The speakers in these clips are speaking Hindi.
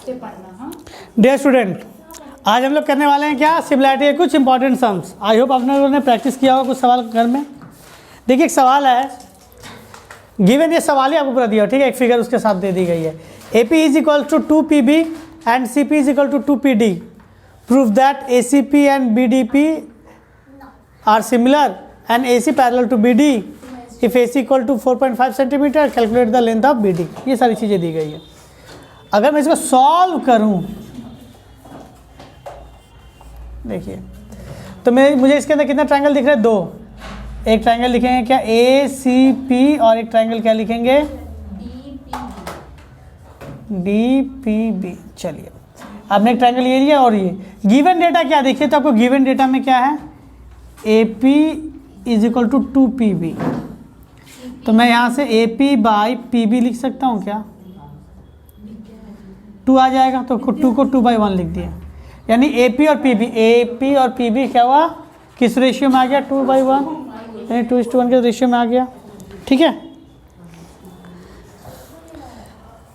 डियर स्टूडेंट, आज हम लोग करने वाले हैं क्या, सिमिलैरिटी के कुछ इंपॉर्टेंट सम्स। आई होप आप लोगों ने प्रैक्टिस किया होगा कुछ सवाल घर में। देखिए एक सवाल है, गिवन ये सवाल ही आपको पूरा दिया, ठीक है, एक फिगर उसके साथ दे दी गई है। AP is equal to 2PB and CP is equal to 2PD। Prove that ACP and BDP are similar and AC parallel to BD। If AC equal to 4.5 centimetre, calculate the length of BD। ये सारी चीज़ें दी गई है। अगर मैं इसको सॉल्व करूं, देखिए तो मुझे इसके अंदर कितने ट्रायंगल दिख रहे हैं? दो। एक ट्रायंगल लिखेंगे क्या, ACP, और एक ट्रायंगल क्या लिखेंगे, DPB। चलिए आपने एक ट्रायंगल ये लिया और ये गिवन डेटा क्या, देखिए तो आपको गिवन डेटा में क्या है, AP is equal to 2PB। तो मैं यहाँ से AP बाई PB लिख सकता हूँ क्या, 2 आ जाएगा, तो 2 को 2/1 लिख दिया। यानी AP और PB क्या हुआ, किस रेशियो में आ गया, 2/1, यानी 2:1 के रेशियो में आ गया, ठीक है।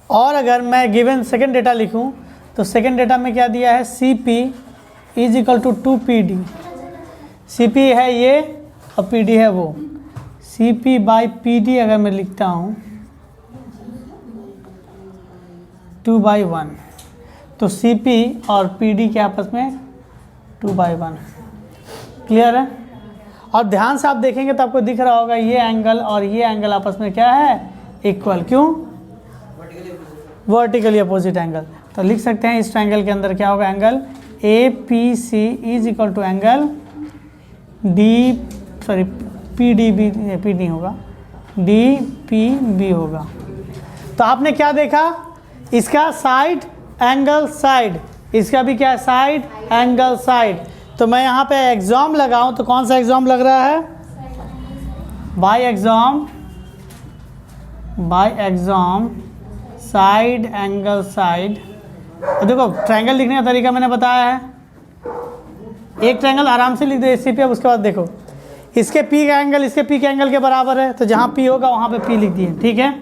और अगर मैं गिवन सेकंड डेटा लिखूं तो सेकंड डेटा में क्या दिया है, CP is equal to 2PD। CP है ये और PD है वो। CP बाई PD अगर मैं लिखता हूँ 2/1, तो CP और PD के आपस में 2/1। क्लियर है। और ध्यान से आप देखेंगे तो आपको दिख रहा होगा ये एंगल और ये एंगल आपस में क्या है, इक्वल। क्यों? Vertically opposite angle. तो लिख सकते हैं इस ट्रायंगल के अंदर क्या होगा, angle APC is equal to angle PDB, P नहीं होगा, DPB होगा। तो आपने क्या देखा, इसका साइड एंगल साइड, इसका भी क्या है, साइड एंगल साइड। तो मैं यहाँ पे एग्जाम लगाऊं तो कौन सा एग्जाम लग रहा है, by exam side angle side. देखो ट्रायंगल लिखने का तरीका मैंने बताया है, एक ट्रायंगल आराम से लिख दो ACP। अब उसके बाद देखो इसके P का एंगल इसके P के एंगल के बराबर है, तो जहाँ P होगा वहाँ पे P लिख दिए, ठीक है।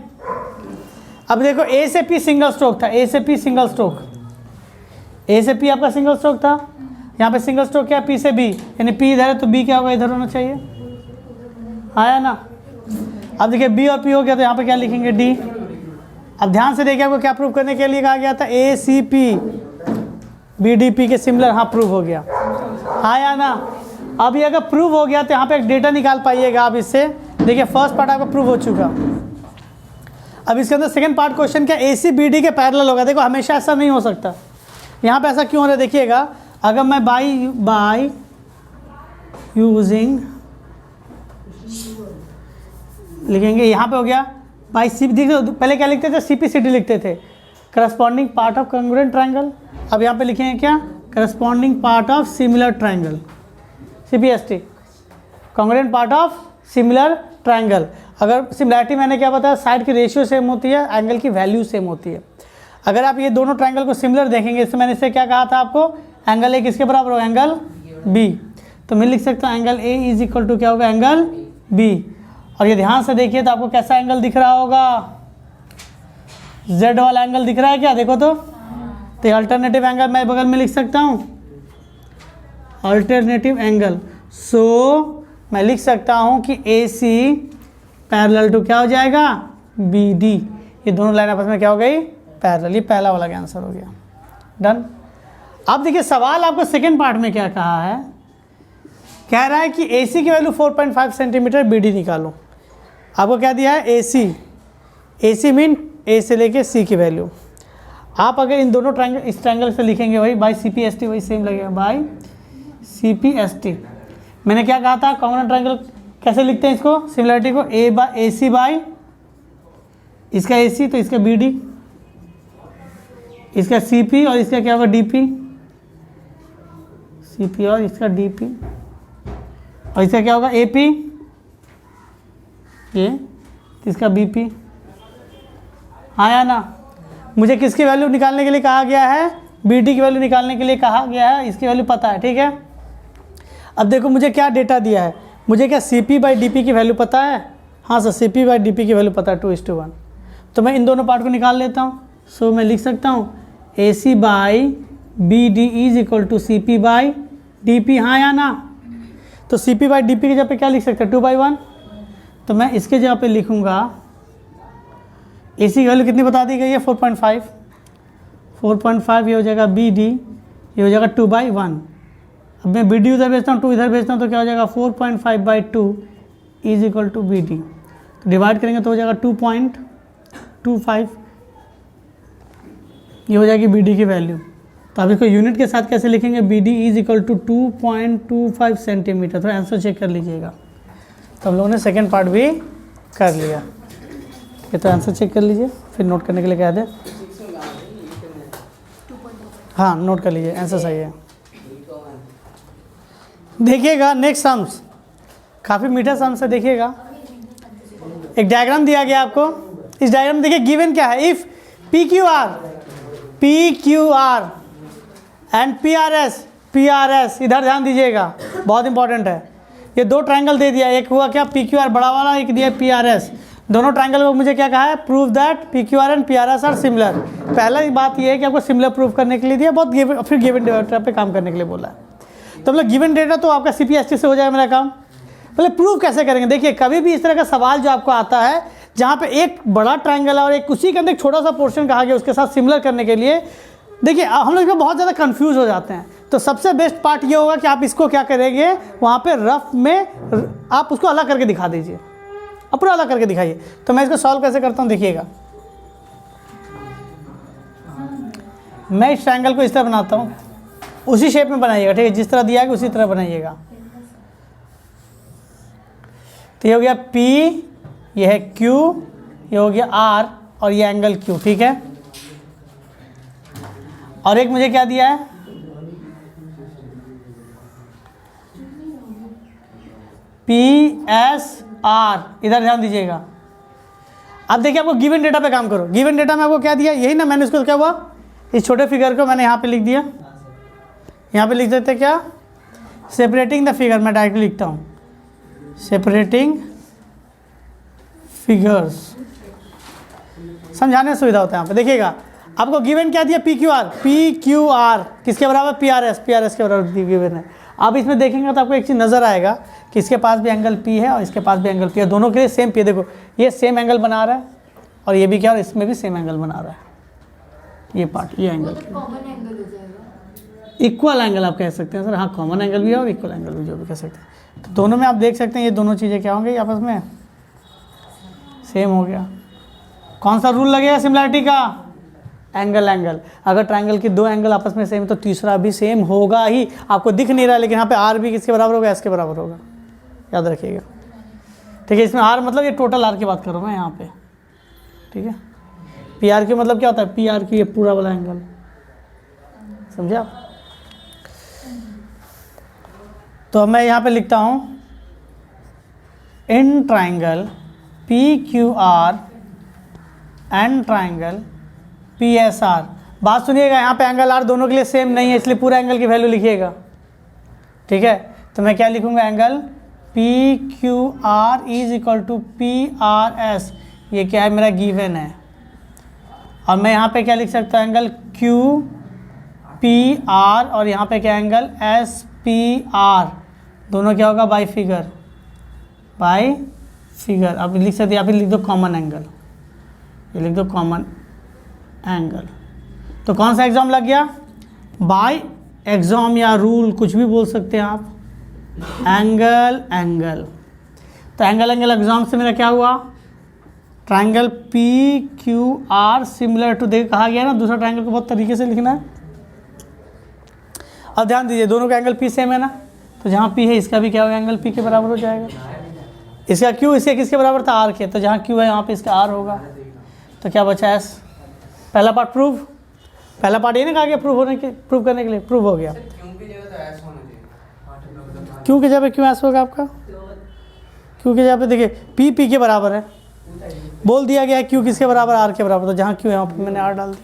अब देखो A से P सिंगल स्ट्रोक था, A से P सिंगल स्ट्रोक, A से P आपका सिंगल स्ट्रोक था, यहाँ पे सिंगल स्ट्रोक क्या, P से B, यानी P इधर है तो B क्या होगा, इधर होना चाहिए, आया ना। अब देखिए B और P हो गया तो यहाँ पे क्या लिखेंगे, D। अब ध्यान से देखिए आपको क्या प्रूव करने के लिए कहा गया था, ACP BDP के सिमिलर, हाँ प्रूव हो गया, आया ना। अब ये अगर प्रूव हो गया तो यहाँ पे एक डेटा निकाल पाइएगा आप इससे। देखिए फर्स्ट पार्ट आपका प्रूव हो चुका। अब इसके अंदर सेकंड पार्ट क्वेश्चन क्या, AC BD के पैरेलल होगा। देखो हमेशा ऐसा नहीं हो सकता, यहाँ पे ऐसा क्यों हो रहा है, देखिएगा अगर मैं बाई यूजिंग लिखेंगे, यहाँ पे हो गया बाई CP। देखिए पहले क्या लिखते थे, CPCD लिखते थे, corresponding part of congruent triangle. अब यहाँ पे लिखेंगे क्या, corresponding part of similar triangle, CPST, congruent part of similar triangle. अगर सिमिलैरिटी मैंने क्या बताया, साइड की रेशियो सेम होती है, एंगल की वैल्यू सेम होती है। अगर आप ये दोनों ट्रायंगल को सिमिलर देखेंगे, इससे मैंने इससे क्या कहा था आपको, एंगल A किसके बराबर होगा, एंगल B। तो मैं लिख सकता हूँ angle A is equal to क्या होगा, एंगल B। और ये ध्यान से देखिए तो आपको कैसा एंगल दिख रहा होगा, Z वाला एंगल दिख रहा है क्या, देखो तो अल्टरनेटिव एंगल मैं बगल में लिख सकता हूँ, अल्टरनेटिव एंगल। सो मैं लिख सकता हूँ कि AC पैरेलल टू क्या हो जाएगा, BD। ये दोनों लाइन आपस में क्या हो गई, पैरेलल। ये पहला वाला का आंसर हो गया, डन। अब देखिए सवाल आपको सेकेंड पार्ट में क्या कहा है, कह रहा है कि AC की वैल्यू 4.5 सेंटीमीटर, BD निकालो। आपको क्या दिया है, AC मीन A से लेके C की वैल्यू। आप अगर इन दोनों ट्रायंगल, इस ट्रायंगल से लिखेंगे वही बाई CPST, वही सेम लगेगा, बाई CPST। मैंने क्या कहा था, कॉन्ग्रुएंट ट्रायंगल कैसे लिखते हैं इसको, सिमिलरिटी को, AC बाई इसका AC तो इसका BD, इसका CP और इसका क्या होगा, DP, CP और इसका DP, और इसका क्या होगा, AP, ये इसका BP, आया ना। मुझे किसकी वैल्यू निकालने के लिए कहा गया है, BD की वैल्यू निकालने के लिए कहा गया है, इसकी वैल्यू पता है, ठीक है। अब देखो मुझे क्या डेटा दिया है, मुझे क्या CP बाई DP की वैल्यू पता है, हाँ सर CP बाई DP की वैल्यू पता है 2:1। तो मैं इन दोनों पार्ट को निकाल लेता हूँ। सो मैं लिख सकता हूँ A C by B D is equal to C P by D P, हाँ या ना? तो C P by D P की जगह पे क्या लिख सकते हैं, 2/1। तो मैं इसके जगह पे लिखूँगा ए सी की वैल्यू कितनी बता दी गई है, 4.5। 4.5 ये हो जाएगा बी डी, ये हो जाएगा 2/1। अब मैं बी डी उधर भेजता हूँ, 2 इधर भेजता हूँ, तो क्या हो जाएगा 4.5/2 is equal to B D. तो डिवाइड करेंगे तो हो जाएगा 2.25, ये हो जाएगी बी डी की वैल्यू। तो आप इसको यूनिट के साथ कैसे लिखेंगे, B D is equal to 2.25 centimetre. थोड़ा आंसर चेक कर लीजिएगा। तो हम लोगों ने सेकेंड पार्ट भी कर लिया। ये तो आंसर चेक कर लीजिए, फिर नोट करने के लिए कह दें। हाँ, नोट कर लीजिए, आंसर सही है। देखिएगा नेक्स्ट सम्स, काफ़ी मीठा सम्स है। देखिएगा एक डायग्राम दिया गया आपको। इस डायग्राम देखिए गिवन क्या है, if P Q R and P R S, इधर ध्यान दीजिएगा, बहुत इंपॉर्टेंट है। ये दो ट्रायंगल दे दिया, एक हुआ क्या पी क्यू आर बड़ा वाला, एक दिया पी आर एस। दोनों ट्रायंगल को मुझे क्या कहा है, prove that P Q R and P R S R similar. पहला बात ये है कि आपको सिमिलर प्रूव करने के लिए दिया, बहुत फिर गिवन डेटा पे काम करने के लिए बोला है। तो मतलब गिवन डेटा तो आपका CPST से हो जाएगा मेरा काम। पहले प्रूव कैसे करेंगे, देखिए कभी भी इस तरह का सवाल जो आपको आता है जहाँ पे एक बड़ा ट्रायंगल है और एक उसी के अंदर एक छोटा सा पोर्शन कहा गया उसके साथ सिमिलर करने के लिए, देखिए हम लोग इसमें बहुत ज़्यादा कंफ्यूज हो जाते हैं। तो सबसे बेस्ट पार्ट ये होगा कि आप इसको क्या करेंगे, वहाँ पे रफ में आप उसको अलग करके दिखा दीजिए, अब पूरा अलग करके दिखाइए। तो मैं इसको सॉल्व कैसे करता हूँ, देखिएगा। मैं इस ट्रायंगल को इस तरह बनाता हूँ, उसी शेप में बनाइएगा, ठीक है, जिस तरह दिया है उसी तरह बनाइएगा। तो ये हो गया P, ये है Q, ये हो गया R और ये एंगल Q, ठीक है। और एक मुझे क्या दिया है, PSR, इधर ध्यान दीजिएगा। अब देखिए आपको गिवन डेटा पे काम करो। गिवन डेटा में आपको क्या दिया, यही ना, मैंने इसको क्या हुआ, इस छोटे फिगर को मैंने यहाँ पे लिख दिया। यहाँ पे लिख देते क्या, सेपरेटिंग द फिगर, मैं डायरेक्टली लिखता हूँ सेपरेटिंग फिगर्स, समझाने में सुविधा होता है यहाँ पे। देखिएगा आपको गिवन क्या दिया, PQR किसके बराबर, PRS के बराबर गिवन है। अब इसमें देखेंगे तो आपको एक चीज़ नज़र आएगा कि इसके पास भी एंगल P है और इसके पास भी एंगल P है, दोनों के लिए सेम P है। देखो ये सेम एंगल बना रहा है और ये भी क्या, और इसमें भी सेम एंगल बना रहा है। ये पार्ट, ये एंगल इक्वल एंगल आप कह सकते हैं सर। हाँ, कॉमन एंगल भी है और इक्वल एंगल भी, जो भी कह सकते हैं। तो दोनों में आप देख सकते हैं ये दोनों चीज़ें क्या होंगी, आपस में सेम हो गया। कौन सा रूल लगेगा सिमिलरिटी का, एंगल। अगर ट्रायंगल के दो एंगल आपस में सेम है तो तीसरा भी सेम होगा ही। आपको दिख नहीं रहा है, लेकिन यहाँ पे R भी किसके बराबर होगा, S के बराबर होगा, याद रखिएगा, ठीक है। इसमें R मतलब ये टोटल R की बात कर रहा हूँ मैं यहाँ पे, ठीक है। PRQ मतलब क्या होता है, PRQ ये पूरा वाला एंगल, समझे आप। तो मैं यहाँ पे लिखता हूँ in triangle PQR and triangle PSR। बात सुनिएगा, यहाँ पे एंगल R दोनों के लिए सेम नहीं है, इसलिए पूरा एंगल की वैल्यू लिखिएगा, ठीक है। तो मैं क्या लिखूँगा, angle PQR is equal to PRS, ये क्या है मेरा गिवन है। और मैं यहाँ पे क्या लिख सकता हूँ, एंगल QPR और यहाँ पे क्या एंगल SPR, दोनों क्या होगा, बाई फिगर। अब लिख सकते, यहाँ पे लिख दो कॉमन एंगल, ये लिख दो कॉमन एंगल। तो कौन सा एग्जाम लग गया, बाय एग्जाम या रूल, कुछ भी बोल सकते हैं आप, एंगल। तो एंगल एग्जाम से मेरा क्या हुआ, ट्रायंगल PQR सिमिलर टू, देख कहा गया ना, दूसरा ट्रायंगल को बहुत तरीके से लिखना है। अब ध्यान दीजिए, दोनों का एंगल P सेम है ना, तो जहाँ P है इसका भी क्या होगा, एंगल P के बराबर हो जाएगा। इसका Q इसके किसके बराबर था, R के, तो जहाँ Q है यहाँ पे इसका R होगा। तो क्या बचा है, पहला पार्ट प्रूव, पहला पार्ट ये ना कहा गया प्रूव करने के लिए, प्रूव हो गया। क्यों की जगह पे क्यों ऐसा होगा आपका, क्यों की जगह पे देखिए P के बराबर है, बोल दिया गया है Q किसके बराबर, R के बराबर। तो जहाँ Q है वहाँ पे मैंने R डाल दिया,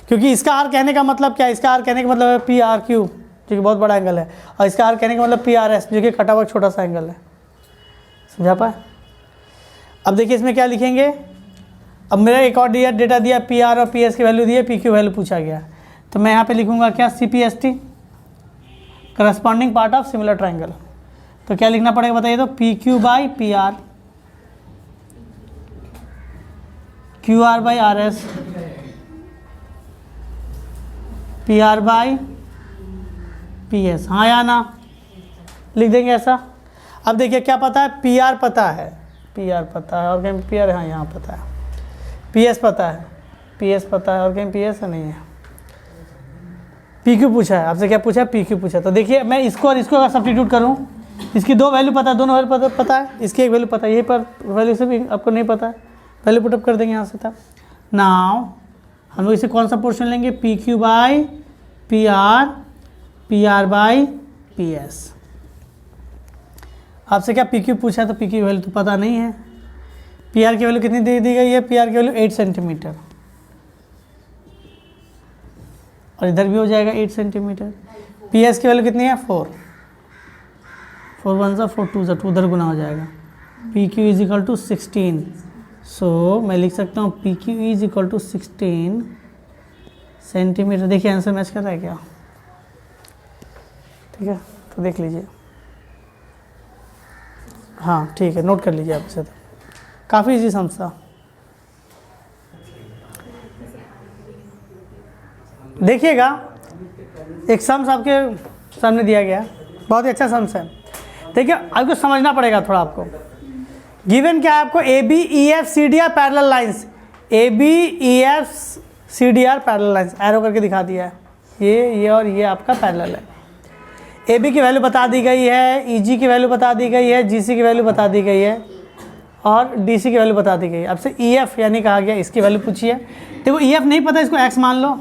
क्योंकि इसका R कहने का मतलब क्या है, इसका R कहने का मतलब है PRQ जो कि बहुत बड़ा एंगल है, और इसका R कहने का मतलब PRS जो कि कटा हुआ छोटा सा एंगल है, समझा पाए। अब देखिए इसमें क्या लिखेंगे, अब मेरा एक और डेटा दिया, पी आर और पी एस की वैल्यू दी है, पी क्यू वैल्यू पूछा गया, तो मैं यहाँ पे लिखूँगा क्या, C P S T, corresponding part of similar triangle. तो क्या लिखना पड़ेगा बताइए, तो P Q by P R, Q R by R S, P R by P S, हाँ या ना, लिख देंगे ऐसा। अब देखिए क्या पता है, पी आर पता है, पी आर पता है और कहीं पी आर, हाँ यहाँ पता है, पी एस पता है, पी एस पता है और कहीं पी एस नहीं है, पी क्यू पूछा है आपसे, क्या पूछा है, पी क्यू पूछा। तो देखिए मैं इसको और इसको अगर सब्स्टिट्यूट करूँ, इसकी दो वैल्यू पता है, दोनों वैल्यू पता है, इसकी एक वैल्यू पता है, यही पर वैल्यू से भी आपको नहीं पता है, वैल्यू पुटअप कर देंगे यहाँ से। था नाउ हम लोग इसे कौन सा पोर्शन लेंगे, P Q by P R by P S. आपसे क्या पी क्यू पूछा है, तो पी क्यू वैल्यू तो पता नहीं है, पी आर की वैल्यू कितनी दे दी गई है, पी आर की वैल्यू 8 सेंटीमीटर, और इधर भी हो जाएगा 8 सेंटीमीटर। पी एस की वैल्यू कितनी है, 4 1 4 2 2 उधर गुना हो जाएगा। P Q is equal to 16, so मैं लिख सकता हूँ P Q is equal to 16 centimetre. देखिए आंसर मैच कर रहा है क्या, ठीक है, तो देख लीजिए, हाँ ठीक है, नोट कर लीजिए आप इसे, तो काफ़ी इजी समझता। देखिएगा एक सम्स आपके सामने दिया गया, बहुत ही अच्छा सम्स है। देखिए आपको समझना पड़ेगा थोड़ा, आपको गिवन क्या है, आपको A B E F C D are parallel lines, A B E F C D are parallel lines, arrow करके दिखा दिया है, ये और ये आपका पैरेलल है। ए बी की वैल्यू बता दी गई है, ई जी की वैल्यू बता दी गई है, जी सी की वैल्यू बता दी गई है, और डी सी की वैल्यू बता दी गई है। आपसे ई एफ यानी कहा गया इसकी वैल्यू पूछी है। देखो ई एफ नहीं पता, इसको एक्स मान लो,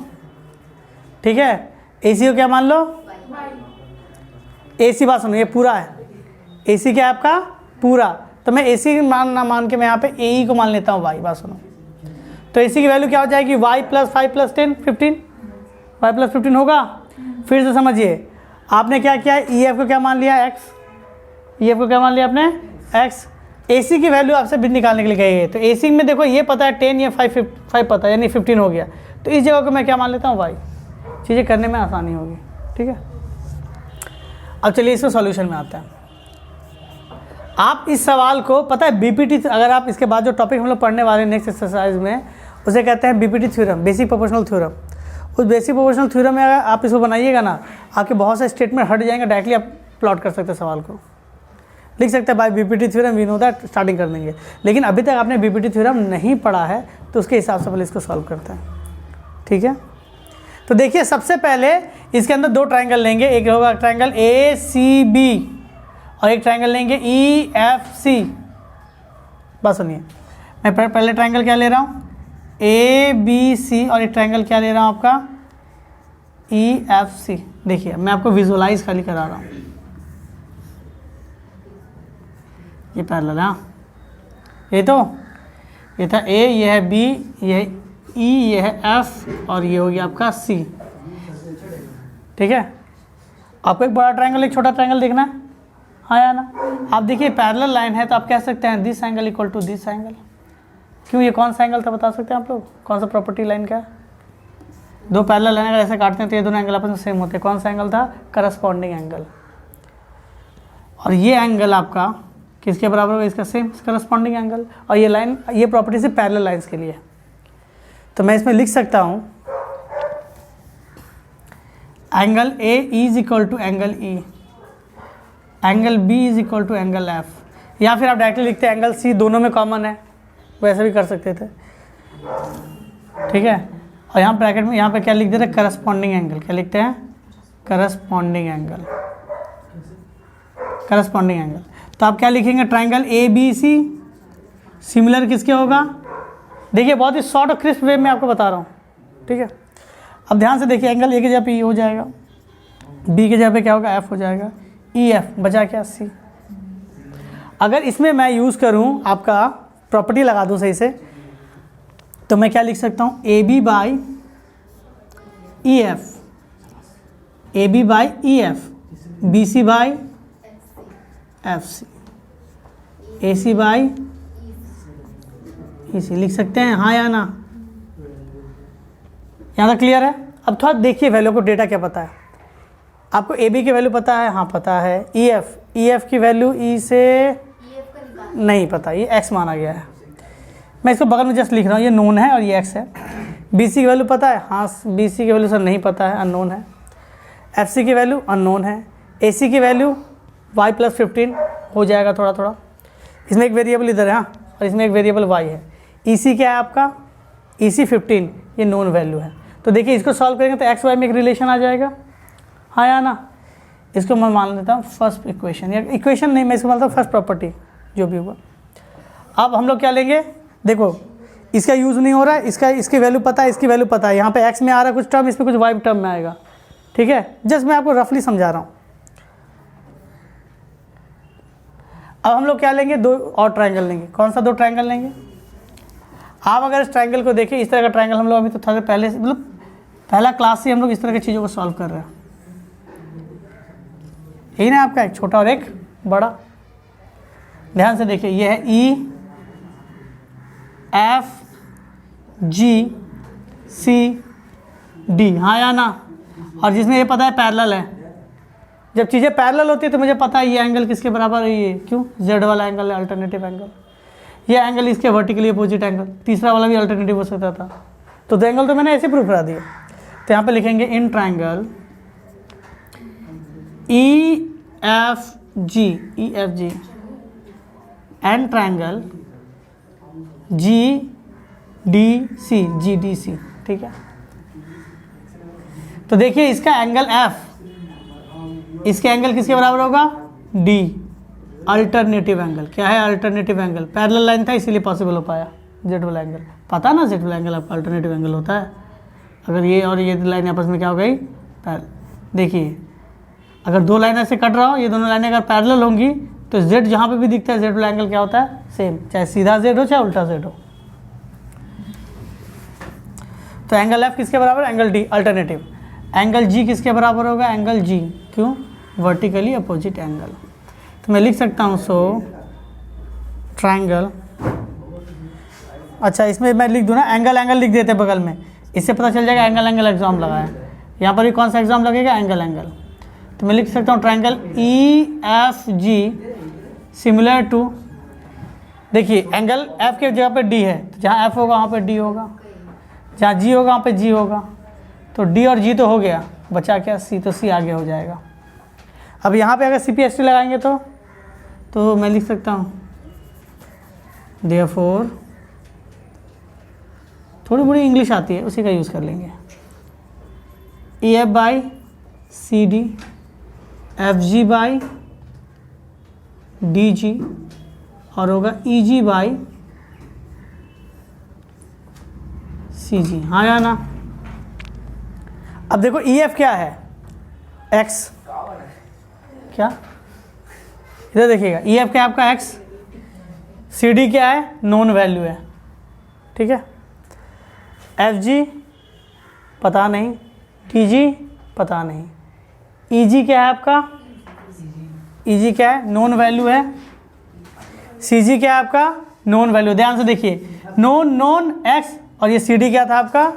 ठीक है, ए सी को क्या मान लो, ए सी, बात सुनो ये पूरा है, ए सी क्या है आपका पूरा, तो मैं ए सी मान के मैं यहाँ पे ए ई को मान लेता हूँ वाई, बात सुनो, तो ए सी की वैल्यू क्या हो जाएगी, Y plus 5 plus 10 15, Y plus 15 होगा। फिर से समझिए, आपने क्या किया, ई एफ को क्या मान लिया, एक्स, ई एफ को क्या मान लिया आपने, एक्स। ए सी की वैल्यू आपसे भी निकालने के लिए गई है, तो ए सी में देखो ये पता है 10, ये 5 पता है, यानी 15 हो गया, तो इस जगह को मैं क्या मान लेता हूँ वाई, चीज़ें करने में आसानी होगी, ठीक है। अब चलिए इसमें सॉल्यूशन में आते हैं। आप इस सवाल को पता है बीपीटी, अगर आप इसके बाद जो टॉपिक हम लोग पढ़ने वाले हैं नेक्स्ट एक्सरसाइज में, उसे कहते हैं BPT theorem, basic proportional theorem. उस बेसिक प्रोपोर्शनल थ्योरम में अगर आप इसको बनाइएगा ना, आपके बहुत से स्टेटमेंट हट जाएंगे, डायरेक्टली आप प्लॉट कर सकते हैं, सवाल को लिख सकते हैं by BPT theorem we know that, starting कर देंगे। लेकिन अभी तक आपने बीपीटी थ्योरम नहीं पढ़ा है, तो उसके हिसाब से पहले इसको सॉल्व करते हैं, ठीक है। तो देखिए सबसे पहले इसके अंदर दो ट्रायंगल लेंगे, एक होगा ट्रायंगल ए सी बी और एक ट्रायंगल लेंगे ई एफ सी। बस सुनिए, मैं पहले ट्रायंगल क्या ले रहा हूँ, ए बी सी, और एक ट्रायंगल क्या ले रहा हूँ आपका ई एफ सी। देखिए मैं आपको विजुअलाइज खाली करा रहा हूँ, ये पैरेलल है, ये तो ये था ए, ये है बी, ये है ई, ये है एफ, और ये हो गया आपका सी, ठीक है। आपको एक बड़ा ट्रायंगल एक छोटा ट्रायंगल देखना है, हाँ या ना। आप देखिए पैरेलल लाइन है, तो आप कह सकते हैं this angle equal to this angle. क्यों, ये कौन सा एंगल था बता सकते हैं आप लोग, कौन सा प्रॉपर्टी लाइन का है, दो पैरेलल लाइन अगर ऐसे काटते हैं तो ये दोनों एंगल आपस में सेम होते हैं, कौन सा एंगल था, करस्पॉन्डिंग एंगल। और ये एंगल आपका किसके बराबर होगा, इसका सेम करस्पॉन्डिंग एंगल। और ये लाइन, ये प्रॉपर्टी सिर्फ पैरेलल लाइंस के लिए, तो मैं इसमें लिख सकता हूँ angle A is equal to angle E, angle B is equal to angle F, या फिर आप डायरेक्टली लिखते हैं एंगल सी, दोनों में कॉमन है, वैसे भी कर सकते थे, ठीक है। और यहाँ ब्रैकेट में यहाँ पे क्या लिख दे रहे हैं, करस्पॉन्डिंग एंगल, क्या लिखते हैं, करस्पॉन्डिंग एंगल, करस्पॉन्डिंग एंगल। तो आप क्या लिखेंगे, triangle A B C similar किसके होगा। देखिए बहुत ही शॉर्ट और क्रिस्प वे में आपको बता रहा हूँ, ठीक है। अब ध्यान से देखिए, एंगल ए की जगह पे ई हो जाएगा, बी की जगह पे क्या होगा, एफ हो जाएगा, ई एफ बचा क्या, सी। अगर इसमें मैं यूज़ करूँ आपका प्रॉपर्टी लगा दूँ सही से, तो मैं क्या लिख सकता हूँ, A B by E F, A B by E F, B C by F C, A C by इसी लिख सकते हैं, हाँ या ना? यहाँ तक क्लियर है? अब थोड़ा देखिए वैल्यू को, डेटा क्या पता है आपको? ए बी की वैल्यू पता है? हाँ पता है। ई एफ की वैल्यू ई से नहीं पता, ये एक्स माना गया है। मैं इसको बगल में जस्ट लिख रहा हूँ, ये नोन है और ये एक्स है। बी सी की वैल्यू पता है? हाँ बी सी की वैल्यू सर नहीं पता है, अननोन है। एफ सी की वैल्यू अननोन है। ए सी की वैल्यू वाई प्लस 15 हो जाएगा थोड़ा थोड़ा, इसमें एक वेरिएबल इधर है, हाँ, और इसमें एक वेरिएबल वाई है। ई सी क्या है आपका? ई सी 15, ये नोन वैल्यू है। तो देखिए इसको सॉल्व करेंगे तो एक्स वाई में एक रिलेशन आ जाएगा, हाँ या ना? इसको मैं मान लेता हूँ फर्स्ट इक्वेशन, या इक्वेशन नहीं, मैं इसको मानता हूँ फर्स्ट प्रॉपर्टी, जो भी हुआ। अब हम लोग क्या लेंगे? देखो इसका यूज़ नहीं हो रहा है, इसकी वैल्यू पता है, इसकी वैल्यू पता है। यहाँ पे एक्स में आ रहा है कुछ टर्म, इसमें कुछ वाई टर्म में आएगा, ठीक है? जस्ट मैं आपको रफली समझा रहा हूँ। अब हम लोग क्या लेंगे? दो और ट्रायंगल लेंगे। कौन सा दो ट्रायंगल लेंगे? आप अगर इस ट्रायंगल को देखें, इस तरह का ट्रायंगल हम लोग अभी तो थोड़ा पहले, मतलब पहला क्लास से हम लोग इस तरह की चीज़ों को सॉल्व कर रहे हैं। यही ना आपका, एक छोटा और एक बड़ा। ध्यान से देखिए, ये है ई एफ जी सी डी, हाँ या ना? और जिसमें ये पता है पैरेलल है। जब चीज़ें पैरेलल होती है तो मुझे पता है ये एंगल किसके बराबर है, ये क्यों? जेड वाला एंगल है, अल्टरनेटिव एंगल। ये एंगल इसके वर्टिकली अपोजिट एंगल, तीसरा वाला भी अल्टरनेटिव हो सकता था। तो दो एंगल तो मैंने ऐसे प्रूफ करा दिया। तो यहाँ पे लिखेंगे in triangle E F G and triangle G D C, ठीक है? तो देखिए इसका एंगल एफ, इसका एंगल किसके बराबर होगा? D, alternative angle. क्या है? Alternative angle. पैरेलल लाइन था इसीलिए पॉसिबल हो पाया। जेड वाला एंगल पता ना, जेड वाला एंगल आपका अल्टरनेटिव एंगल होता है। अगर ये और ये लाइन आपस में क्या हो गई? देखिए अगर दो लाइन ऐसे कट रहा हो, ये दोनों लाइनें अगर पैरेलल होंगी तो जेड जहाँ पे भी दिखता है जेड वाला एंगल क्या होता है? सेम, चाहे सीधा जेड हो चाहे उल्टा जेड हो। तो एंगल एफ किसके बराबर? Angle D, alternative. Angle G किसके बराबर होगा? एंगल जी, क्यों? Vertically opposite angle. तो मैं लिख सकता हूँ सो ट्रायंगल, अच्छा इसमें मैं लिख दूँ ना, एंगल लिख देते बगल में, इससे पता चल जाएगा एंगल एग्जाम लगा है। यहाँ पर भी कौन सा एग्जाम लगेगा? एंगल। तो मैं लिख सकता हूँ triangle E F G similar to, देखिए एंगल एफ के जगह पे डी है, तो जहाँ एफ होगा वहाँ पे डी होगा, जहाँ जी होगा वहाँ पे जी होगा। तो डी और जी तो हो गया, बचा क्या? सी, तो सी आगे हो जाएगा। अब यहाँ पे अगर सी पी एस टी लगाएंगे तो मैं लिख सकता हूँ देयरफॉर, थोड़ी बड़ी इंग्लिश आती है उसी का यूज़ कर लेंगे, E F by C D, F G by D G, और होगा ई जी बाई सी जी, हाँ या ना? अब देखो ई एफ क्या है? एक्स, क्या? इधर देखिएगा, ई एफ क्या है आपका? एक्स। सी डी क्या है? नोन वैल्यू है, ठीक है? एफ जी पता नहीं, टी जी पता नहीं, ई जी क्या है आपका? ई जी क्या है? नोन वैल्यू है। सी जी क्या है आपका? Known value. ध्यान से देखिए, नोन एक्स, और ये सी डी क्या था आपका?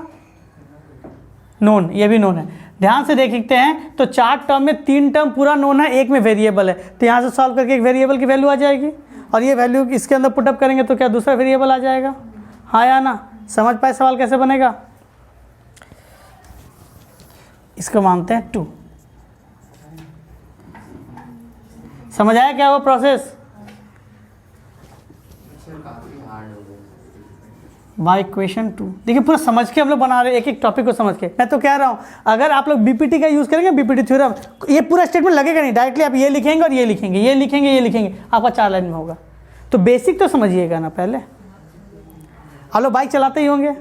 नोन, ये भी नोन है। ध्यान से देखते हैं तो 4 टर्म में 3 टर्म पूरा नोन है, एक में वेरिएबल है। तो यहाँ से सॉल्व करके एक वेरिएबल की वैल्यू आ जाएगी, और ये वैल्यू इसके अंदर पुटअप करेंगे तो क्या दूसरा वेरिएबल आ जाएगा, हाँ या ना? समझ पाए सवाल कैसे बनेगा? इसको मानते हैं 2। समझ आया क्या वो प्रोसेस? By equation 2। देखिए पूरा समझ के हम लोग बना रहे हैं, एक एक टॉपिक को समझ के। मैं तो कह रहा हूँ अगर आप लोग बीपीटी का यूज़ करेंगे, बीपीटी थ्योरम, ये पूरा स्टेटमेंट लगेगा नहीं, डायरेक्टली आप ये लिखेंगे और ये लिखेंगे, ये लिखेंगे, ये लिखेंगे, आपका 4 लाइन में होगा। तो बेसिक तो समझिएगा ना पहले। आप लोग बाइक चलाते ही होंगे,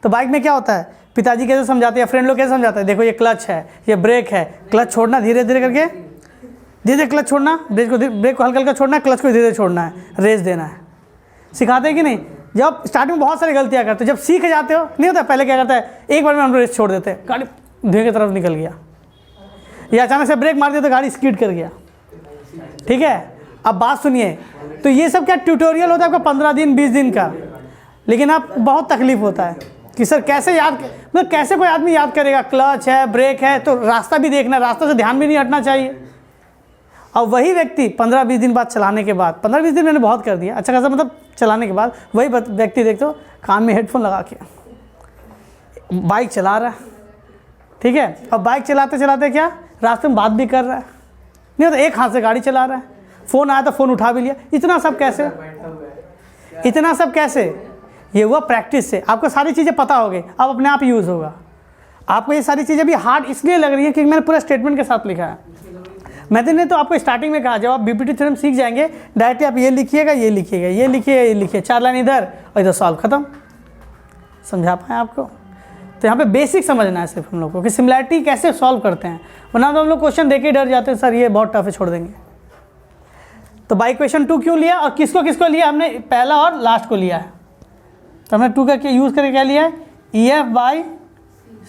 तो बाइक में क्या होता है? पिताजी कैसे समझाते हैं, फ्रेंड लोग कैसे समझाते हैं? देखो ये क्लच है, ये ब्रेक है, क्लच छोड़ना धीरे धीरे करके, धीरे क्लच छोड़ना, ब्रेक को हल्का हल्का छोड़ना है, क्लच को धीरे धीरे छोड़ना है, रेस देना है। सिखाते हैं कि नहीं? जब स्टार्टिंग में बहुत सारी गलतियां करते हो, जब सीख जाते हो नहीं होता, पहले क्या करता है, एक बार में हम रेस छोड़ देते हैं, गाड़ी धुएं की तरफ निकल गया, या अचानक से ब्रेक मार दिया तो गाड़ी स्कीड कर गया, ठीक है? अब बात सुनिए, तो ये सब क्या ट्यूटोरियल होता है आपका 15 दिन 20 दिन का। लेकिन आप बहुत तकलीफ होता है कि सर कैसे याद, मतलब कैसे कोई आदमी याद करेगा, क्लच है, ब्रेक है, तो रास्ता भी देखना, रास्ता से ध्यान भी नहीं हटना चाहिए। और वही व्यक्ति 15-20 दिन बाद चलाने के बाद, 15-20 दिन मैंने बहुत कर दिया, अच्छा खासा मतलब चलाने के बाद, वही व्यक्ति देखते हो कान में हेडफोन लगा के बाइक चला रहा है, ठीक है, और बाइक चलाते चलाते क्या रास्ते में बात भी कर रहा है, नहीं तो एक हाथ से गाड़ी चला रहा है, फ़ोन आया तो फ़ोन उठा भी लिया। इतना सब कैसे, इतना सब कैसे? ये हुआ प्रैक्टिस से। आपको सारी चीज़ें पता हो गई, अब अपने आप यूज़ होगा। आपको ये सारी चीज़ें भी हार्ड इसलिए लग रही है क्योंकि मैंने पूरा स्टेटमेंट के साथ लिखा है। मैंने ने तो आपको स्टार्टिंग में कहा, जब आप बीपीटी थ्योरम सीख जाएंगे डायरेक्टली आप ये लिखिएगा, ये लिखिएगा, ये लिखिएगा, ये लिखिए, 4 लाइन इधर और इधर सॉल्व खत्म। समझा पाए आपको? तो यहाँ पे बेसिक समझना है सिर्फ हम लोग को कि सिमिलैरिटी कैसे सॉल्व करते हैं, वरना तो हम लोग क्वेश्चन देख के डर जाते हैं, सर ये बहुत टफ है, छोड़ देंगे। तो बाई क्वेश्चन 2 क्यों लिया और किसको किसको लिया? हमने पहला और लास्ट को लिया है, तो हमने 2 करके यूज़ करके क्या लिया है? EF by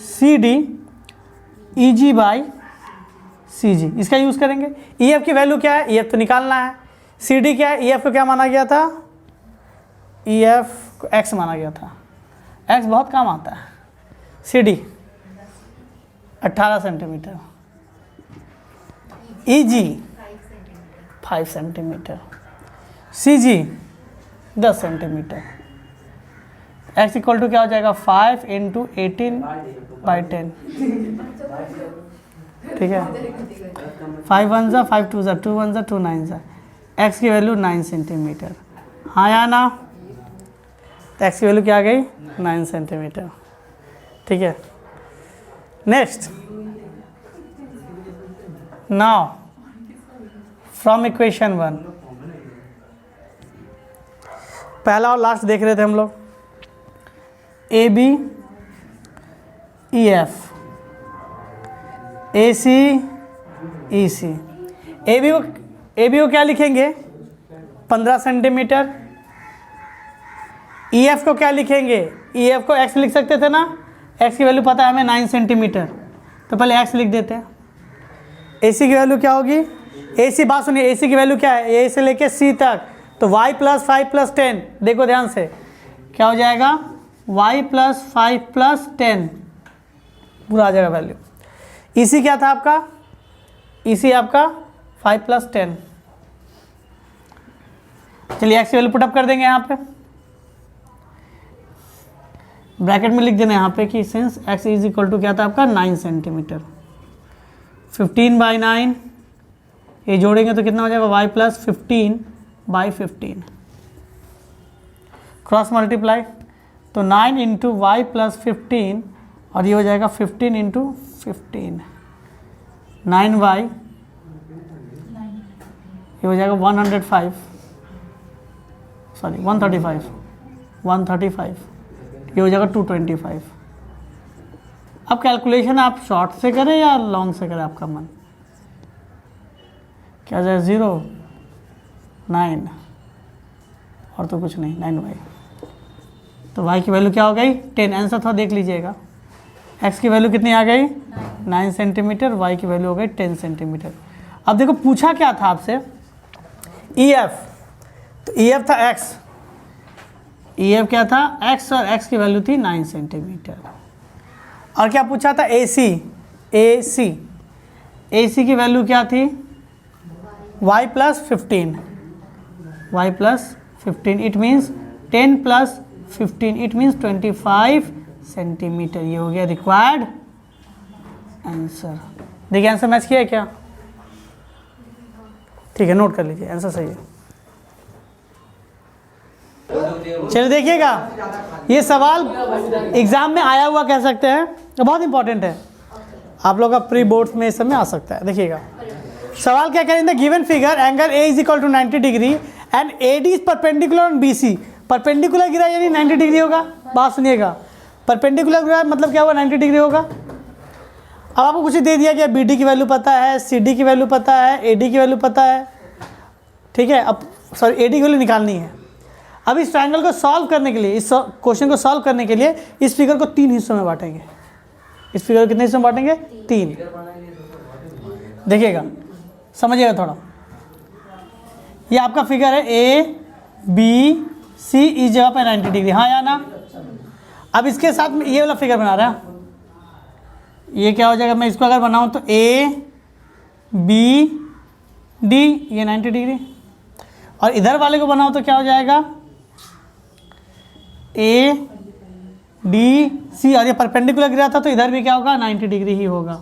CD, EG by CG, इसका यूज़ करेंगे। EF की वैल्यू क्या है? EF तो निकालना है। CD क्या है? EF को क्या माना गया था? EF को X माना गया था, X बहुत काम आता है। CD 18 centimetre, EG 5 centimetre, CG 10 centimetre. X equal to क्या हो जाएगा? 5 × 18/10, ठीक है। 5 1 ज़ा 5 2 ज़ा 2 1 ज़ा 2 9 ज़ा। X की वैल्यू 9 सेंटीमीटर, हाँ या ना? तो X की वैल्यू क्या आ गई? 9 सेंटीमीटर, ठीक है। नेक्स्ट, नाउ फ्रॉम इक्वेशन 1, पहला और लास्ट देख रहे थे हम लोग, AB EF AC EC। AB को क्या लिखेंगे? 15 सेंटीमीटर। EF को क्या लिखेंगे? EF को X लिख सकते थे ना, X की वैल्यू पता है हमें 9 सेंटीमीटर, तो पहले X लिख देते हैं। AC की वैल्यू क्या होगी? AC, बात सुनिए, AC की वैल्यू क्या है? A से लेके C तक, तो y + 5 + 10, देखो ध्यान से क्या हो जाएगा? y + 5 + 10 पूरा आ जाएगा वैल्यू। EC क्या था आपका? EC आपका 5 + 10। चलिए X की वैल्यू पुटअप कर देंगे यहाँ पे, ब्रैकेट में लिख देना यहाँ पे कि since X is equal to क्या था आपका? 9 सेंटीमीटर। 15/9, ये जोड़ेंगे तो कितना हो जाएगा? y + 15/15, क्रॉस मल्टीप्लाई, तो 9 × y + 15 और ये हो जाएगा 15 × 15, 9y, ये हो जाएगा 105, सॉरी 135, ये हो जाएगा 225। अब कैलकुलेशन आप शॉर्ट से करें या लॉन्ग से करें, आपका मन क्या जाए? 0 9 और तो कुछ नहीं, 9y, तो y की वैल्यू क्या हो गई? 10। आंसर थोड़ा देख लीजिएगा, x की वैल्यू कितनी आ गई? 9 सेंटीमीटर, y की वैल्यू हो गई 10 सेंटीमीटर। अब देखो पूछा क्या था आपसे? EF, तो EF था x, EF क्या था? x, और x की वैल्यू थी 9 सेंटीमीटर। और क्या पूछा था? AC की वैल्यू क्या थी? y + 15, it means 10 + 15, it means 25 centimetre. ये हो गया रिक्वायर्ड आंसर। देखिए आंसर मैच किया है क्या? ठीक है, नोट कर लीजिए, आंसर सही है। चलिए देखिएगा, ये सवाल एग्जाम में आया हुआ कह सकते हैं, तो बहुत इंपॉर्टेंट है, आप लोग का प्री बोर्ड्स में इस समय आ सकता है। देखिएगा सवाल क्या करेंगे? Given figure angle A = 90 degree and AD is perpendicular on BC। Perpendicular गिरा यानी 90 डिग्री होगा। बात सुनिएगा, परपेंडिकुलर गिरा मतलब क्या होगा? 90 डिग्री होगा। अब आपको कुछ दे दिया गया, BD की वैल्यू पता है, CD की वैल्यू पता है, AD की वैल्यू पता है, ठीक है। अब सॉरी AD की वैल्यू निकालनी है। अब इस ट्रायंगल को सॉल्व करने के लिए, इस क्वेश्चन को सॉल्व करने के लिए इस फिगर को 3 हिस्सों में बांटेंगे। इस फिगर को कितने हिस्सों में बांटेंगे? 3। देखिएगा, समझिएगा थोड़ा, ये आपका फिगर है A B सी इस जगह पे 90 डिग्री, हाँ या ना। अब इसके साथ में ये वाला फिगर बना रहा है, ये क्या हो जाएगा, मैं इसको अगर बनाऊं तो ए बी डी, ये 90 डिग्री, और इधर वाले को बनाऊं तो क्या हो जाएगा, ए डी सी, और ये परपेंडिकुलर गिरा था तो इधर भी क्या होगा, 90 डिग्री ही होगा।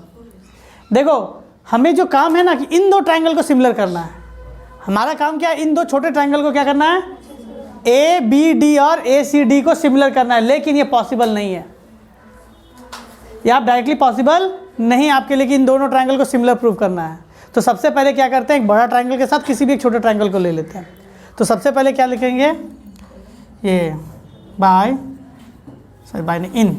देखो हमें जो काम है ना कि इन दो ट्रायंगल को सिमिलर करना है, हमारा काम क्या है, इन दो छोटे ट्रायंगल को क्या करना है, ए बी डी और ए सी डी को सिमिलर करना है, लेकिन ये पॉसिबल नहीं है, ये आप डायरेक्टली पॉसिबल नहीं आपके लिए कि इन दोनों ट्रायंगल को सिमिलर प्रूव करना है। तो सबसे पहले क्या करते हैं, एक बड़ा ट्रायंगल के साथ किसी भी एक छोटे ट्रायंगल को ले लेते हैं। तो सबसे पहले क्या लिखेंगे, ये बाय नहीं,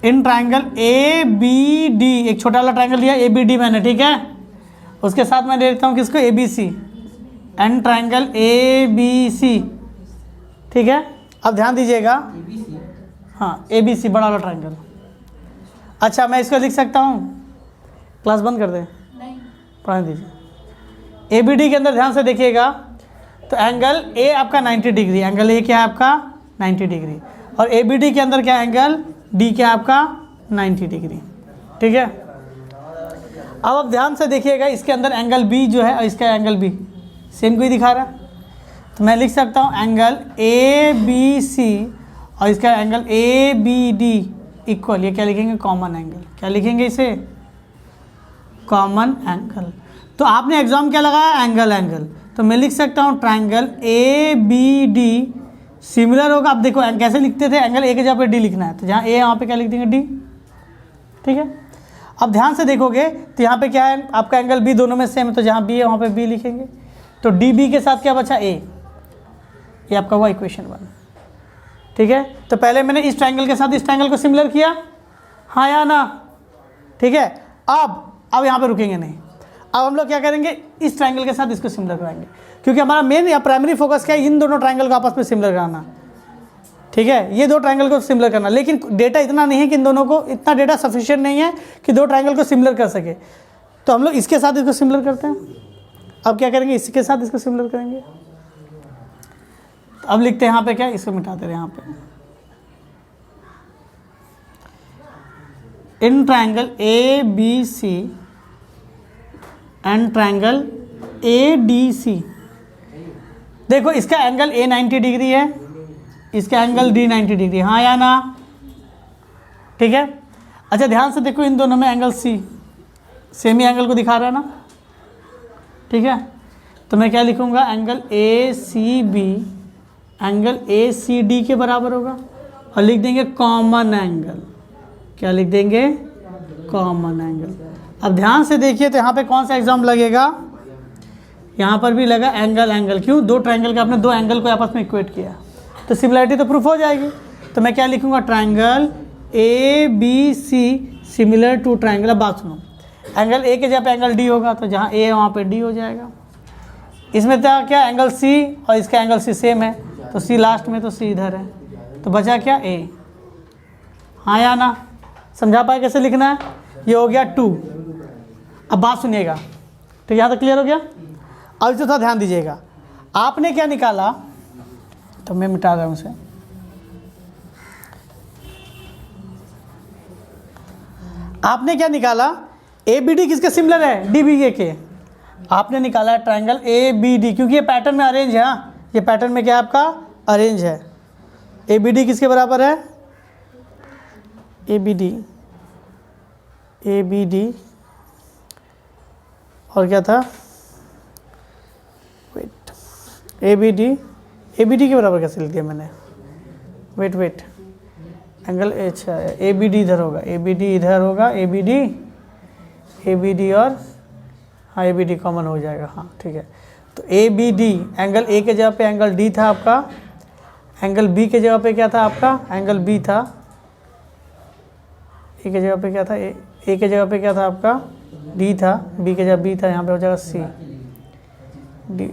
in triangle A B D, एक छोटा वाला ट्रायंगल लिया ए बी डी मैंने, ठीक है, उसके साथ मैं ले लेता हूँ किसको, A B C, an triangle A B C, ठीक है। अब ध्यान दीजिएगा, हाँ ए बी सी बड़ा वाला ट्रायंगल। अच्छा मैं इसको लिख सकता हूँ, क्लास बंद कर दें, पढ़ने दीजिए। ए बी डी के अंदर ध्यान से देखिएगा, तो एंगल ए आपका 90 डिग्री, एंगल ए क्या है आपका 90 डिग्री, और ए बी डी के अंदर क्या एंगल डी क्या आपका 90 डिग्री, ठीक है। अब आप ध्यान से देखिएगा, इसके अंदर एंगल बी जो है और इसका एंगल बी सेम कोई दिखा रहा है, तो मैं लिख सकता हूँ एंगल ए बी सी और इसका angle A B D equal, ये क्या लिखेंगे, कॉमन एंगल, क्या लिखेंगे इसे, कॉमन एंगल। तो आपने एग्जाम क्या लगाया, एंगल एंगल, तो मैं लिख सकता हूँ triangle A B D similar होगा। अब देखो कैसे लिखते थे, एंगल ए के जगह पे डी लिखना है, तो जहाँ ए है वहाँ पे क्या लिख देंगे डी, ठीक है। अब ध्यान से देखोगे तो यहाँ पे क्या है, आपका एंगल बी दोनों में सेम है, तो जहाँ बी है वहाँ पे बी लिखेंगे, तो डी बी के साथ क्या बचा ए, ये आपका हुआ इक्वेशन 1, ठीक है। तो पहले मैंने इस ट्रायंगल के साथ इस ट्रायंगल को सिमिलर किया, हाँ या ना, ठीक है। अब यहाँ पे रुकेंगे नहीं, अब हम लोग क्या करेंगे, इस ट्रायंगल के साथ इसको सिमिलर कराएंगे, क्योंकि हमारा मेन या प्राइमरी फोकस क्या है, इन दोनों ट्रायंगल को आपस में सिमिलर कराना, ठीक है, ये दो ट्रायंगल को सिमिलर करना। लेकिन डेटा इतना नहीं है कि इन दोनों को, इतना डेटा सफिशिएंट नहीं है कि दो ट्रायंगल को सिमिलर कर सके, तो हम लोग इसके साथ इसको सिमिलर करते हैं। अब क्या करेंगे, इसके साथ इसको सिमिलर करेंगे, तो अब लिखते हैं यहाँ पे क्या, इसको मिटाते रहे, यहाँ पे in triangle A B C and triangle A D C, देखो इसका एंगल ए 90 डिग्री है, इसका एंगल डी 90 डिग्री, हाँ या ना, ठीक है। अच्छा ध्यान से देखो, इन दोनों में एंगल सी सेम ही एंगल को दिखा रहा है ना, ठीक है। तो मैं क्या लिखूंगा, angle A C B angle A C D के बराबर होगा, और लिख देंगे कॉमन एंगल, क्या लिख देंगे, कॉमन एंगल। अब ध्यान से देखिए, तो यहाँ पे कौन सा एग्जाम लगेगा, यहाँ पर भी लगा एंगल एंगल, क्यों, दो ट्रायंगल का आपने दो एंगल को आपस में इक्वेट किया, तो सिमिलरिटी तो प्रूफ हो जाएगी। तो मैं क्या लिखूंगा, triangle A B C similar to triangle. अब बात सुनो, एंगल ए के जगह पे एंगल डी होगा, तो जहाँ ए है वहाँ पे डी हो जाएगा। इसमें था क्या, एंगल सी और इसका एंगल सी सेम है, तो सी लास्ट में, तो सी इधर है, तो बचा क्या ए, हाँ या ना, समझा पाए कैसे लिखना है, ये हो गया 2। अब बात सुनिएगा, तो यहाँ तक क्लियर हो गया। अब इसे थोड़ा ध्यान दीजिएगा, आपने क्या निकाला, तो मैं मिटा रहा हूँ उसे, आपने क्या निकाला, ए बी डी किसके सिमिलर है, डी बी के आपने निकाला है ट्रायंगल ए बी डी, क्योंकि ये पैटर्न में अरेंज है, ये पैटर्न में क्या है आपका अरेंज है। ए बी डी किसके बराबर है, ए बी डी और क्या था, वेट, ए बी डी के बराबर कैसे लिख दिया मैंने, वेट एंगल अच्छा ए बी डी इधर होगा, ए बी डी इधर होगा, ए बी डी और हाँ ए बी डी कॉमन हो जाएगा, हाँ ठीक है। तो A B D angle A के जगह पे एंगल डी था आपका, एंगल बी के जगह पे क्या था आपका, एंगल बी था, ए के जगह पे क्या था, ए के जगह पे क्या था आपका डी था, बी के जगह बी था, यहाँ पे हो जाएगा C D,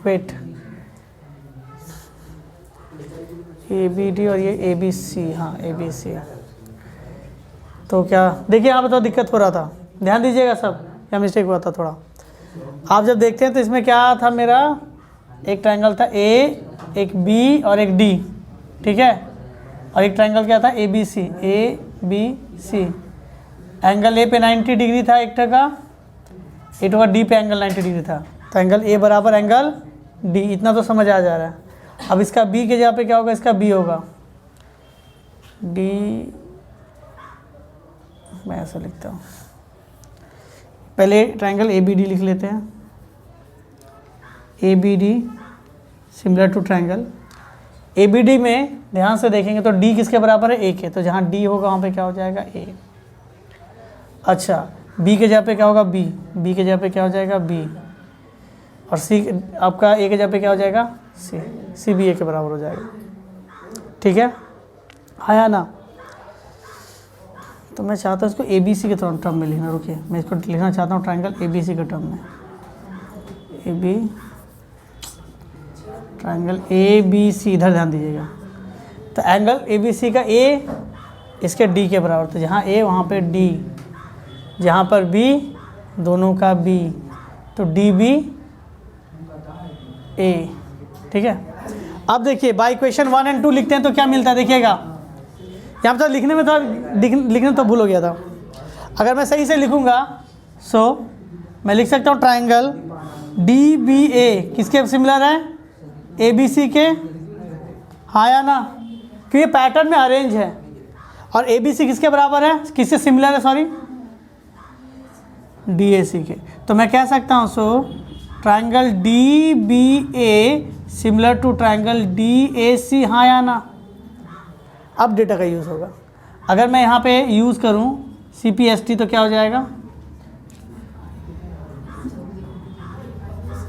wait A B D और ये ए बी सी, हाँ ए बी सी। तो क्या देखिए यहाँ पे तो दिक्कत हो रहा था, ध्यान दीजिएगा सब, या मिस्टेक हुआ था थोड़ा। आप जब देखते हैं तो इसमें क्या था, मेरा एक ट्रायंगल था ए, एक बी और एक डी, ठीक है, और एक ट्रायंगल क्या था ए बी सी। एंगल ए पे 90 डिग्री था एक का, एक का डी पे एंगल 90 डिग्री था, तो एंगल ए बराबर एंगल डी, इतना तो समझ आ जा रहा है। अब इसका बी के जगह पे क्या होगा, इसका बी होगा डी, मैं ऐसा लिखता हूँ, पहले ट्रायंगल ए बी डी लिख लेते हैं, A B D similar to triangle A B D में ध्यान से देखेंगे तो डी किसके बराबर है, ए के, तो जहाँ डी होगा वहाँ पे क्या हो जाएगा ए। अच्छा, बी के जगह पे क्या होगा बी, बी के जगह पे क्या हो जाएगा बी, और सी आपका ए के जगह पे क्या हो जाएगा सी, सी भी ए के बराबर हो जाएगा, ठीक है, आया ना। तो मैं चाहता हूँ इसको ए बी सी के टर्म में लिखना, रुकिए मैं इसको लिखना चाहता हूँ ट्रायंगल ए बी सी के टर्म में, A B triangle A B C, इधर ध्यान दीजिएगा, तो एंगल ए बी सी का ए इसके डी के बराबर, तो जहाँ ए वहाँ पे डी, जहाँ पर बी दोनों का बी, तो डी बी ए, ठीक है। अब देखिए बाय इक्वेशन 1 और 2 लिखते हैं तो क्या मिलता है, देखिएगा यहाँ पर तो लिखने में थोड़ा लिखने तो भूल हो गया था। अगर मैं सही से लिखूँगा सो मैं लिख सकता हूँ ट्रायंगल डी बी ए किसके सिमिलर है, ए बी सी के, हाँ या ना, क्योंकि पैटर्न में अरेंज है, और ए बी सी किसके बराबर है, किससे सिमिलर है, सॉरी डी ए सी के, तो मैं कह सकता हूँ so triangle D B A similar to triangle D A C, हाँ या ना। अब डेटा का यूज़ होगा, अगर मैं यहाँ पे यूज़ करूँ सी पी एस टी तो क्या हो जाएगा,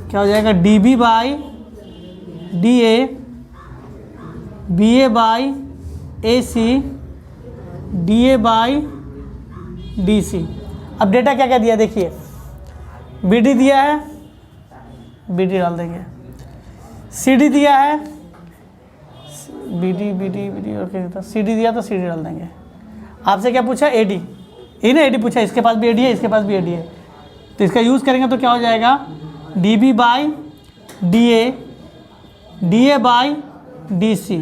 क्या हो जाएगा D B by D A, B A by A C, D A by D C. अब डेटा क्या क्या दिया देखिए, बी डी दिया है, बी डी डाल देंगे, सी डी दिया है, बी डी और क्या था, सी डी दिया तो सी डी डाल देंगे। आपसे क्या पूछा, ए डी, ये ना ए डी पूछा, इसके पास भी ए डी है, इसके पास भी ए डी है, तो इसका यूज़ करेंगे तो क्या हो जाएगा D B by D A by D C,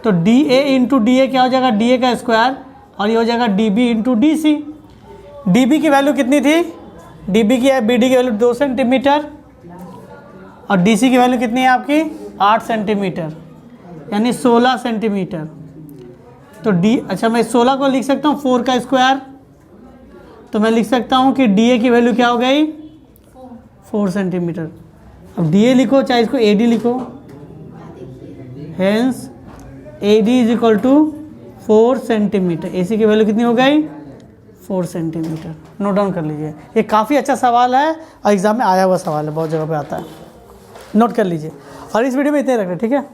तो D A into D A क्या हो जाएगा डी ए का स्क्वायर, और ये हो जाएगा D B into D C. D B की वैल्यू कितनी थी, डी बी की बी डी की वैल्यू 2 सेंटीमीटर, और डी सी की वैल्यू कितनी है आपकी 8 सेंटीमीटर, यानी 16 सेंटीमीटर। तो डी, अच्छा मैं 16 को लिख सकता हूँ 4 का स्क्वायर, तो मैं लिख सकता हूँ कि डी ए की वैल्यू क्या हो गई 4 सेंटीमीटर। अब डी ए लिखो चाहे इसको ए डी लिखो, hence A D is equal to 4 centimetre, A C की वैल्यू कितनी हो गई 4 सेंटीमीटर। नोट डाउन कर लीजिए, ये काफ़ी अच्छा सवाल है और एग्जाम में आया हुआ सवाल है, बहुत जगह पे आता है, नोट कर लीजिए। और इस वीडियो में इतने रख रहे, ठीक है।